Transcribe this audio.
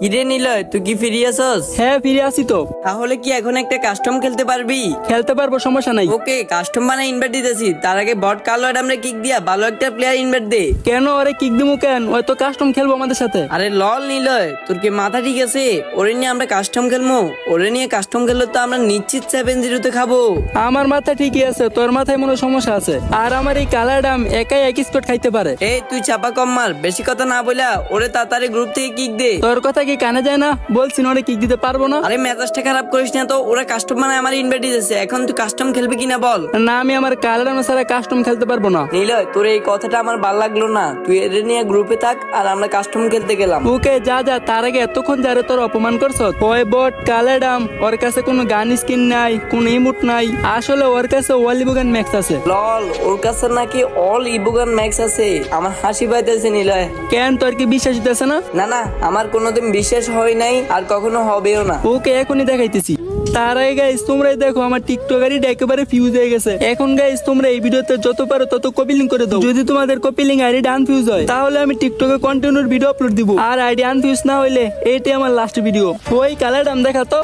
কিরে নিলয়, তুই কি ফিরে আসস? হ্যাঁ ফিরে আসি তো। তাহলে কি এখন একটা কাস্টম খেলতে পারবি? খেলতে পারবো, সমস্যা নাই। ওকে, কাস্টম বানাই ইনভাইট দিতেছি। তার আগে বট কালো আমরা কিক দিয়া ভালো একটা প্লেয়ার ইনভাইট দে। কেন ওরে কিক দিমু কেন? ওই তো কাস্টম খেলবো আমাদের সাথে। আরে লল নিলয়, তোর কি মাথা ঠিক আছে? ওরে নিয়ে আমরা কাস্টম খেলবো? ওরে নিয়ে কাস্টম খেললে তো আমরা নিশ্চিত 7-0 খাবো। আমার মাথা ঠিকই আছে, তোর মাথায় মনে হয় সমস্যা আছে। আর আমার এই কালারডাম একাই এক স্পট খাইতে পারে। এই তুই চাপা কম মার, বেশি কথা না বইলা ওরে তাড়াতাড়ি গ্রুপ থেকে কিক দে। তোর কথা কি কানে যায় না? বলছি না ওরে কিক দিতে পারবো না। আরে মেজাজটা খারাপ করিস না তো, ওরা কাস্টম বানায় আমার ইনভাইট দিতেছে। এখন তুই কাস্টম খেলবি কিনা বল? না, আমি আমার কালারডাম ছাড়া কাস্টম খেলতে পারবো না। নিলয়, তোর এই কথাটা আমার ভালো লাগলো না। তুই এর নিয়ে গ্রুপে থাক আর আমরা কাস্টম খেলতে গেলাম। ওকে যা যা, তার আগে এতক্ষণ যারে তোর অপমান করছো। ওই বট কালারডাম, ওর কাছে কোনো গান স্কিন নাই, কোনো ইমোট নাই। আসলে ওর কাছে ওয়ালিবুগান ম্যাক্স আছে। লল, ওর কাছে নাকি অল ইবুগান ম্যাক্স আছে? আমার হাসি পাইতেছে নিলয়। কেন, তোর কি বিশ্বাস হইতেছে না? না না, আমার কোনোদিন বিশ্বাস হয় নাই আর কখনো হবেও না। ওকে এখনই দেখাইতেছি। তার আগে গাইস তোমরাই দেখো আমার টিকটকারিটা একেবারে ফিউজ হয়ে গেছে। এখন গাইস তোমরা এই ভিডিওতে যত পারো তত কপি লিংক করে দাও। যদি তোমাদের কপি লিংক আইডি আনফিউজ হয় তাহলে আমি টিকটকে কন্টিনিউর ভিডিও আপলোড দিব। আর আইডি আনফিউজ না হইলে এইটাই আমার লাস্ট ভিডিও। ওই কালারডাম দেখা তো।